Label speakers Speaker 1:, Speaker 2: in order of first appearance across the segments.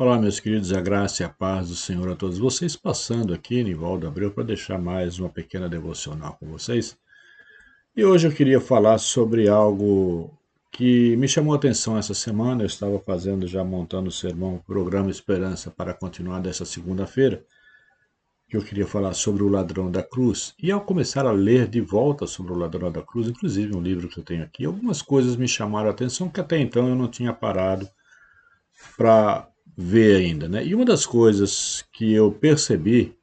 Speaker 1: Olá, meus queridos, a graça e a paz do Senhor a todos vocês. Passando aqui, Nivaldo Abreu, para deixar mais uma pequena devocional com vocês. E hoje eu queria falar sobre algo que me chamou a atenção essa semana. Eu estava fazendo, já montando o sermão, o programa Esperança para continuar dessa segunda-feira, que eu queria falar sobre o ladrão da cruz. E ao começar a ler de volta sobre o ladrão da cruz, inclusive um livro que eu tenho aqui, algumas coisas me chamaram a atenção que até então eu não tinha parado para ver ainda, né? E uma das coisas que eu percebi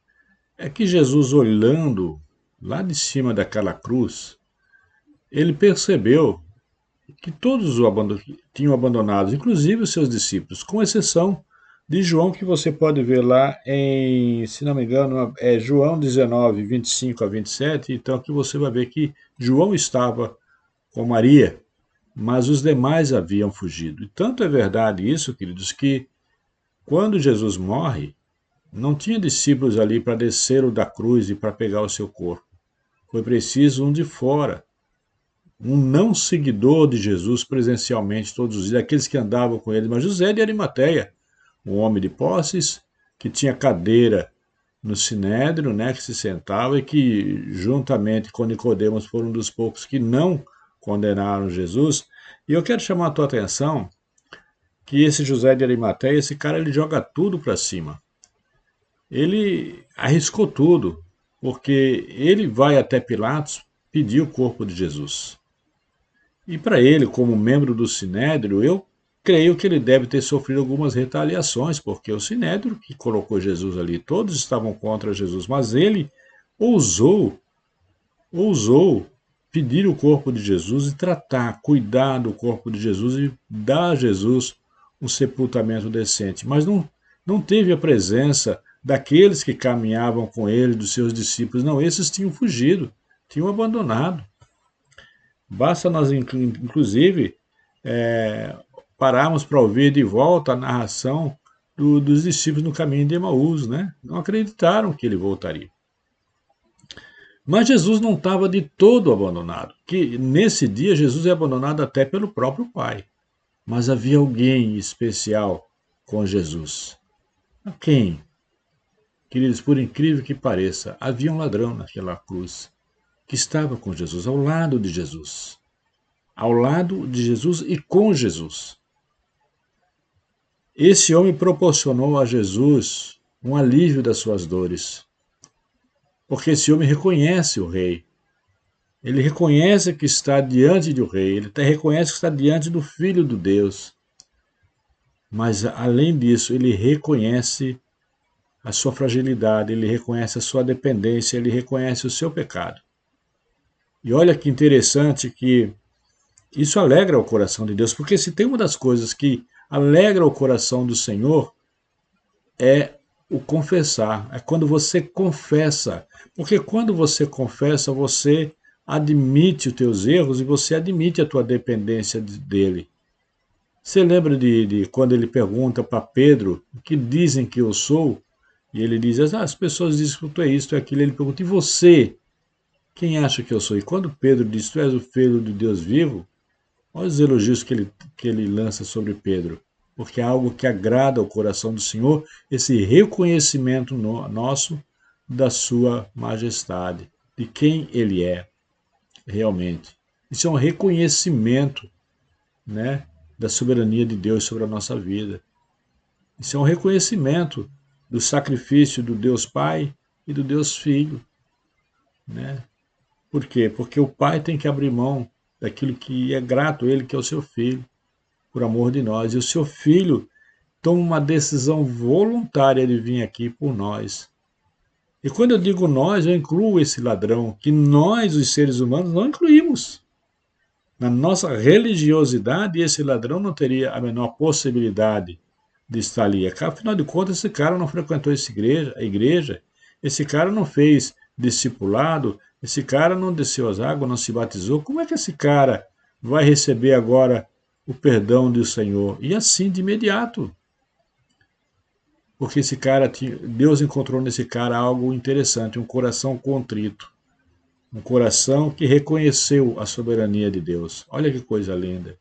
Speaker 1: é que Jesus, olhando lá de cima daquela cruz, ele percebeu que todos tinham abandonado, inclusive os seus discípulos, com exceção de João, que você pode ver lá em, se não me engano, é João 19, 25 a 27. Então aqui você vai ver que João estava com Maria, mas os demais haviam fugido. E tanto é verdade isso, queridos, que quando Jesus morre, não tinha discípulos ali para descer o da cruz e para pegar o seu corpo. Foi preciso um de fora, um não seguidor de Jesus presencialmente todos os dias, aqueles que andavam com ele. Mas José de Arimateia, um homem de posses, que tinha cadeira no sinédrio, né, que se sentava e que, juntamente com Nicodemos, foram um dos poucos que não condenaram Jesus. E eu quero chamar a tua atenção que esse José de Arimateia, esse cara, ele joga tudo para cima. Ele arriscou tudo, porque ele vai até Pilatos pedir o corpo de Jesus. E para ele, como membro do Sinédrio, eu creio que ele deve ter sofrido algumas retaliações, porque o Sinédrio que colocou Jesus ali, todos estavam contra Jesus, mas ele ousou pedir o corpo de Jesus e tratar, cuidar do corpo de Jesus e dar a Jesus um sepultamento decente. Mas não teve a presença daqueles que caminhavam com ele, dos seus discípulos. Não, esses tinham fugido, tinham abandonado. Basta nós, inclusive, pararmos para ouvir de volta a narração dos discípulos no caminho de Emaús, né? Não acreditaram que ele voltaria. Mas Jesus não estava de todo abandonado, que nesse dia Jesus é abandonado até pelo próprio Pai. Mas havia alguém especial com Jesus. A quem? Queridos, por incrível que pareça, havia um ladrão naquela cruz que estava com Jesus, ao lado de Jesus. Ao lado de Jesus e com Jesus. Esse homem proporcionou a Jesus um alívio das suas dores. Porque esse homem reconhece o rei. Ele reconhece que está diante do rei, ele até reconhece que está diante do Filho de Deus. Mas, além disso, ele reconhece a sua fragilidade, ele reconhece a sua dependência, ele reconhece o seu pecado. E olha que interessante que isso alegra o coração de Deus, porque se tem uma das coisas que alegra o coração do Senhor, é o confessar, é quando você confessa. Porque quando você confessa, você admite os teus erros e você admite a tua dependência dele. Você lembra de quando ele pergunta para Pedro o que dizem que eu sou? E ele diz, as pessoas dizem que tu é isso, tu é aquilo. Ele pergunta, e você? Quem acha que eu sou? E quando Pedro diz, tu és o filho de Deus vivo, olha os elogios que ele lança sobre Pedro. Porque é algo que agrada ao coração do Senhor, esse reconhecimento nosso da sua majestade, de quem ele é realmente. Isso é um reconhecimento, né, da soberania de Deus sobre a nossa vida. Isso é um reconhecimento do sacrifício do Deus Pai e do Deus Filho, né? Por quê? Porque o Pai tem que abrir mão daquilo que é grato a Ele, que é o seu Filho, por amor de nós. E o seu Filho toma uma decisão voluntária de vir aqui por nós. E quando eu digo nós, eu incluo esse ladrão, que nós, os seres humanos, não incluímos. Na nossa religiosidade, esse ladrão não teria a menor possibilidade de estar ali. Afinal de contas, esse cara não frequentou a igreja, esse cara não fez discipulado, esse cara não desceu as águas, não se batizou. Como é que esse cara vai receber agora o perdão do Senhor? E assim de imediato. Porque esse cara, Deus encontrou nesse cara algo interessante, um coração contrito. Um coração que reconheceu a soberania de Deus. Olha que coisa linda.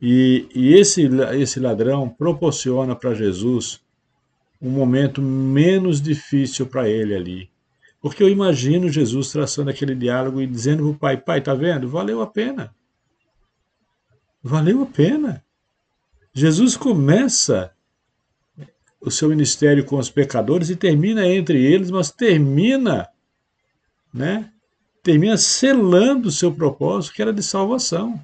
Speaker 1: E esse ladrão proporciona para Jesus um momento menos difícil para ele ali. Porque eu imagino Jesus traçando aquele diálogo e dizendo para o pai: Pai, tá vendo? Valeu a pena. Valeu a pena. Jesus começa o seu ministério com os pecadores e termina entre eles, mas termina, né? Termina selando o seu propósito, que era de salvação.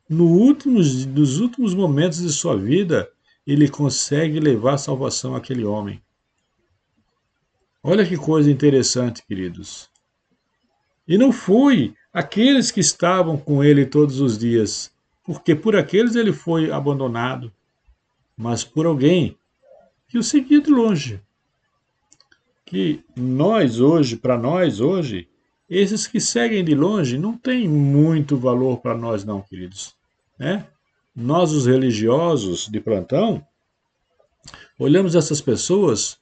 Speaker 1: Nos últimos momentos de sua vida, ele consegue levar salvação àquele homem. Olha que coisa interessante, queridos. E não foi aqueles que estavam com ele todos os dias, porque por aqueles ele foi abandonado, mas por alguém que o seguia de longe. Que nós hoje, para nós hoje, esses que seguem de longe não têm muito valor para nós não, queridos. Né? Nós, os religiosos de plantão, olhamos essas pessoas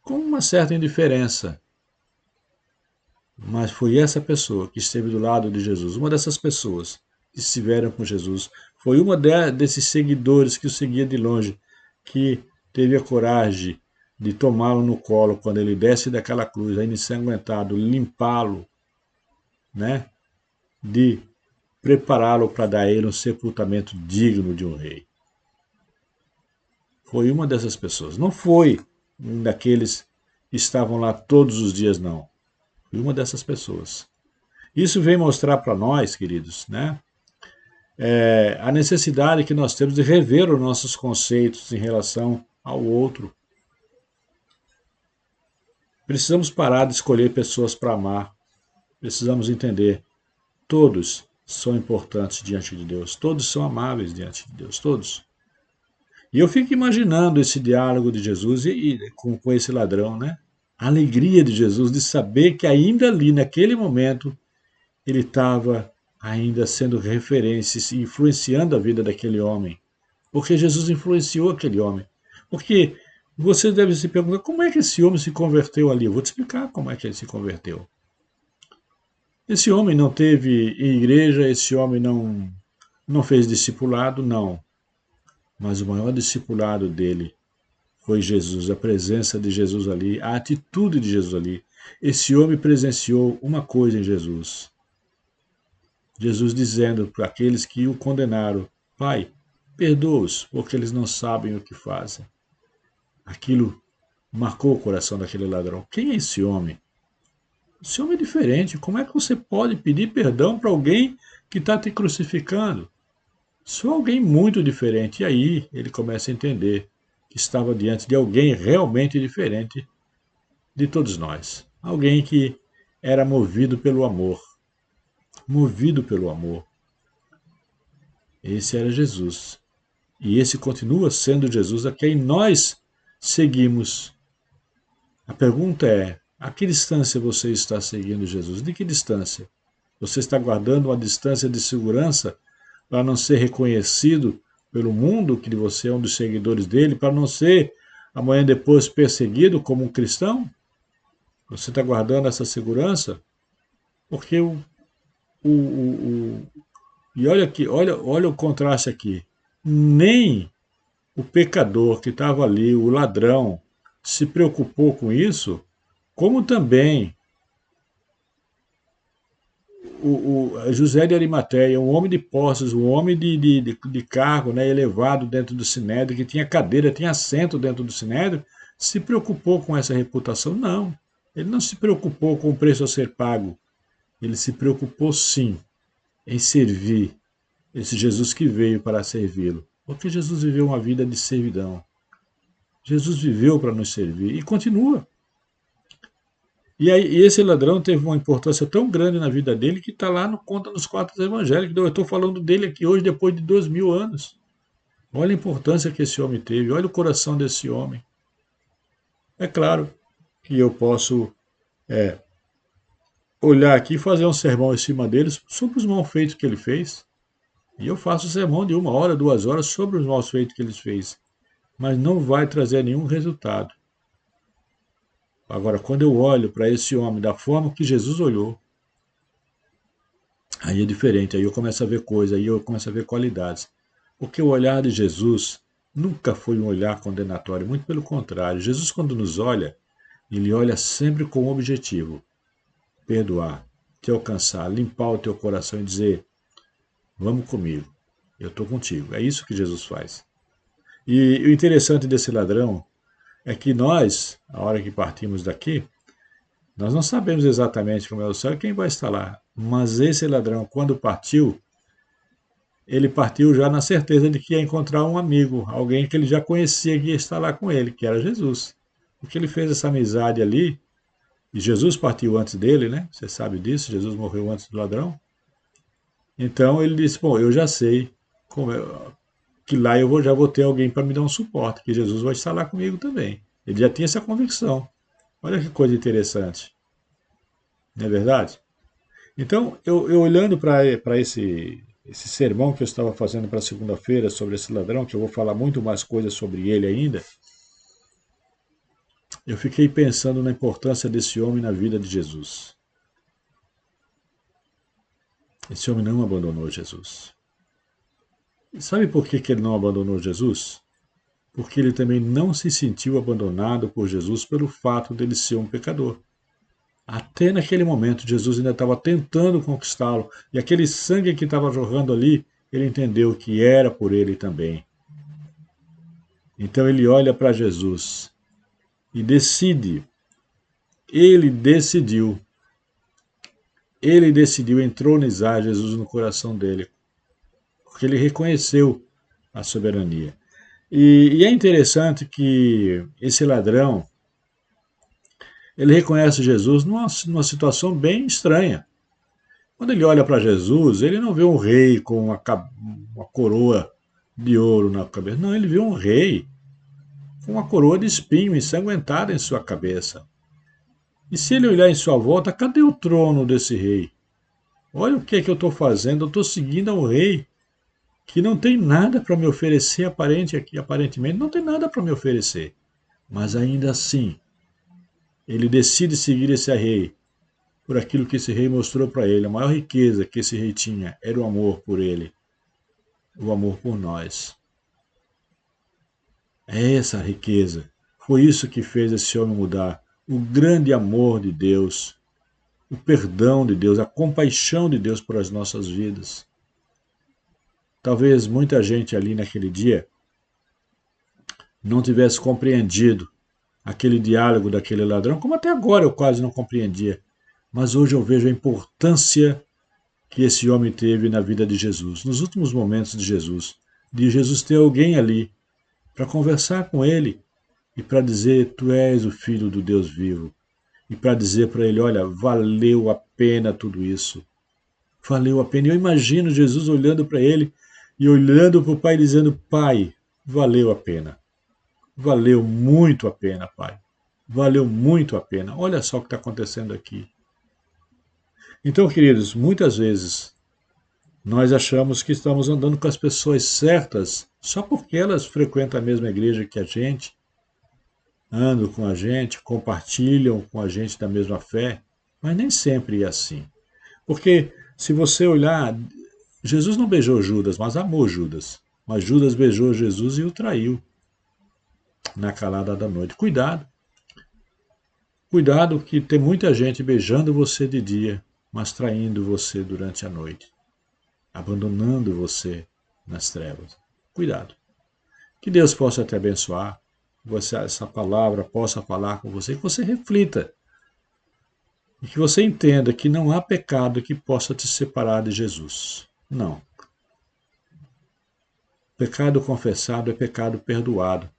Speaker 1: com uma certa indiferença. Mas foi essa pessoa que esteve do lado de Jesus, uma dessas pessoas que estiveram com Jesus, foi uma desses seguidores que o seguia de longe, que teve a coragem de tomá-lo no colo quando ele desce daquela cruz, ainda ensanguentado, limpá-lo, né? De prepará-lo para dar a ele um sepultamento digno de um rei. Foi uma dessas pessoas. Não foi um daqueles que estavam lá todos os dias, não. Foi uma dessas pessoas. Isso vem mostrar para nós, queridos, né, a necessidade que nós temos de rever os nossos conceitos em relação ao outro. Precisamos parar de escolher pessoas para amar. Precisamos entender. Todos são importantes diante de Deus. Todos são amáveis diante de Deus. Todos. E eu fico imaginando esse diálogo de Jesus com esse ladrão, né? A alegria de Jesus de saber que ainda ali, naquele momento, ele estava ainda sendo referência e influenciando a vida daquele homem. Porque Jesus influenciou aquele homem. Porque você deve se perguntar como é que esse homem se converteu ali. Eu vou te explicar como é que ele se converteu. Esse homem não teve igreja, esse homem não fez discipulado, não. Mas o maior discipulado dele foi Jesus, a presença de Jesus ali, a atitude de Jesus ali. Esse homem presenciou uma coisa em Jesus. Jesus dizendo para aqueles que o condenaram: Pai, perdoa-os, porque eles não sabem o que fazem. Aquilo marcou o coração daquele ladrão. Quem é esse homem? Esse homem é diferente. Como é que você pode pedir perdão para alguém que está te crucificando? Só alguém muito diferente. E aí ele começa a entender que estava diante de alguém realmente diferente de todos nós. Alguém que era movido pelo amor. Movido pelo amor. Esse era Jesus. E esse continua sendo Jesus a quem nós seguimos. A pergunta é: a que distância você está seguindo Jesus? De que distância? Você está guardando uma distância de segurança para não ser reconhecido pelo mundo que você é um dos seguidores dele, para não ser amanhã depois perseguido como um cristão? Você está guardando essa segurança? Porque e olha aqui, olha o contraste aqui. Nem o pecador que estava ali, o ladrão, se preocupou com isso, como também José de Arimateia, um homem de posses, um homem de cargo, né, elevado dentro do Sinédrio, que tinha cadeira, tinha assento dentro do Sinédrio, se preocupou com essa reputação? Não. Ele não se preocupou com o preço a ser pago. Ele se preocupou, sim, em servir esse Jesus que veio para servi-lo. Porque Jesus viveu uma vida de servidão. Jesus viveu para nos servir e continua. E aí, esse ladrão teve uma importância tão grande na vida dele que está lá no conta nos quatro evangélicos. Eu estou falando dele aqui hoje, depois de 2000 anos. Olha a importância que esse homem teve, olha o coração desse homem. É claro que eu posso olhar aqui e fazer um sermão em cima deles sobre os malfeitos que ele fez. E eu faço sermão de 1 hora, 2 horas sobre os malfeitos que ele fez. Mas não vai trazer nenhum resultado. Agora, quando eu olho para esse homem da forma que Jesus olhou, aí é diferente, aí eu começo a ver coisas, aí eu começo a ver qualidades. Porque o olhar de Jesus nunca foi um olhar condenatório, muito pelo contrário. Jesus, quando nos olha, ele olha sempre com o objetivo: perdoar, te alcançar, limpar o teu coração e dizer: vamos comigo, eu estou contigo. É isso que Jesus faz. E o interessante desse ladrão é que nós, a hora que partimos daqui, nós não sabemos exatamente como é o céu e quem vai estar lá. Mas esse ladrão, quando partiu, ele partiu já na certeza de que ia encontrar um amigo, alguém que ele já conhecia que ia estar lá com ele, que era Jesus. Porque ele fez essa amizade ali, e Jesus partiu antes dele, né? Você sabe disso, Jesus morreu antes do ladrão. Então ele disse: bom, eu já sei que lá já vou ter alguém para me dar um suporte, que Jesus vai estar lá comigo também. Ele já tinha essa convicção. Olha que coisa interessante, não é verdade? Então, eu olhando para esse sermão que eu estava fazendo para segunda-feira sobre esse ladrão, que eu vou falar muito mais coisas sobre ele ainda, eu fiquei pensando na importância desse homem na vida de Jesus. Esse homem não abandonou Jesus. E sabe por que ele não abandonou Jesus? Porque ele também não se sentiu abandonado por Jesus pelo fato dele ser um pecador. Até naquele momento, Jesus ainda estava tentando conquistá-lo, e aquele sangue que estava jorrando ali, ele entendeu que era por ele também. Então ele olha para Jesus e decide, ele decidiu, ele decidiu entronizar Jesus no coração dele, porque ele reconheceu a soberania. E é interessante que esse ladrão, ele reconhece Jesus numa situação bem estranha. Quando ele olha para Jesus, ele não vê um rei com uma coroa de ouro na cabeça. Não, ele vê um rei com uma coroa de espinho ensanguentada em sua cabeça. E se ele olhar em sua volta, cadê o trono desse rei? Olha o que é que eu estou fazendo, eu estou seguindo a um rei que não tem nada para me oferecer, aparentemente não tem nada para me oferecer. Mas ainda assim, ele decide seguir esse rei por aquilo que esse rei mostrou para ele. A maior riqueza que esse rei tinha era o amor por ele, o amor por nós. É essa a riqueza. Foi isso que fez esse homem mudar. O grande amor de Deus, o perdão de Deus, a compaixão de Deus por as nossas vidas. Talvez muita gente ali naquele dia não tivesse compreendido aquele diálogo daquele ladrão, como até agora eu quase não compreendia. Mas hoje eu vejo a importância que esse homem teve na vida de Jesus, nos últimos momentos de Jesus ter alguém ali para conversar com ele e para dizer: tu és o filho do Deus vivo. E para dizer para ele: olha, valeu a pena tudo isso. Valeu a pena. Eu imagino Jesus olhando para ele e olhando para o pai dizendo: pai, valeu a pena. Valeu muito a pena, pai. Valeu muito a pena. Olha só o que está acontecendo aqui. Então, queridos, muitas vezes nós achamos que estamos andando com as pessoas certas só porque elas frequentam a mesma igreja que a gente, andam com a gente, compartilham com a gente da mesma fé, mas nem sempre é assim. Porque se você olhar, Jesus não beijou Judas, mas amou Judas. Mas Judas beijou Jesus e o traiu na calada da noite. Cuidado, cuidado que tem muita gente beijando você de dia, mas traindo você durante a noite, abandonando você nas trevas. Cuidado. Que Deus possa te abençoar, que essa palavra possa falar com você, que você reflita e que você entenda que não há pecado que possa te separar de Jesus. Não. Pecado confessado é pecado perdoado.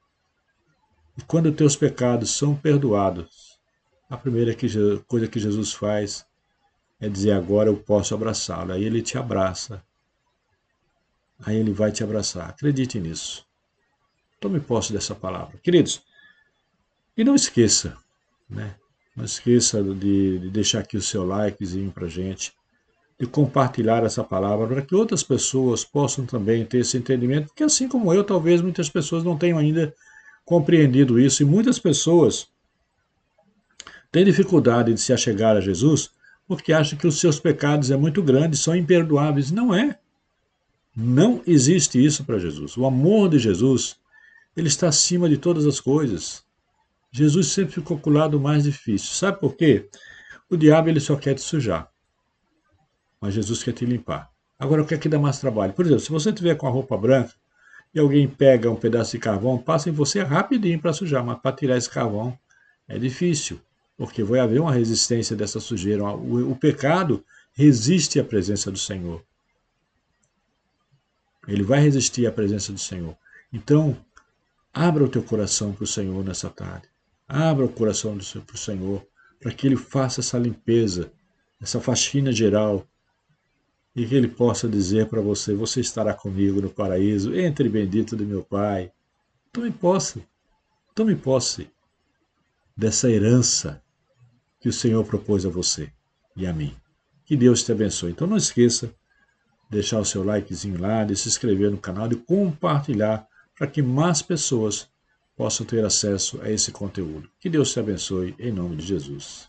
Speaker 1: E quando teus pecados são perdoados, a primeira coisa que Jesus faz é dizer: agora eu posso abraçá-lo. Aí ele te abraça. Aí ele vai te abraçar. Acredite nisso. Tome posse dessa palavra. Queridos, e não esqueça, né? Não esqueça de deixar aqui o seu likezinho pra gente, de compartilhar essa palavra para que outras pessoas possam também ter esse entendimento, porque assim como eu, talvez muitas pessoas não tenham ainda compreendido isso, e muitas pessoas têm dificuldade de se achegar a Jesus porque acham que os seus pecados é muito grandes, são imperdoáveis. Não é. Não existe isso para Jesus. O amor de Jesus, ele está acima de todas as coisas. Jesus sempre ficou com o lado mais difícil. Sabe por quê? O diabo ele só quer te sujar, mas Jesus quer te limpar. Agora, o que é que dá mais trabalho? Por exemplo, se você estiver com a roupa branca e alguém pega um pedaço de carvão, passa em você rapidinho para sujar, mas para tirar esse carvão é difícil, porque vai haver uma resistência dessa sujeira. O pecado resiste à presença do Senhor. Ele vai resistir à presença do Senhor. Então, abra o teu coração para o Senhor nessa tarde. Abra o coração para o Senhor, para que Ele faça essa limpeza, essa faxina geral, e que Ele possa dizer para você, você estará comigo no paraíso, entre bendito do meu Pai. Tome posse dessa herança que o Senhor propôs a você e a mim. Que Deus te abençoe. Então não esqueça de deixar o seu likezinho lá, de se inscrever no canal, de compartilhar para que mais pessoas possam ter acesso a esse conteúdo. Que Deus te abençoe em nome de Jesus.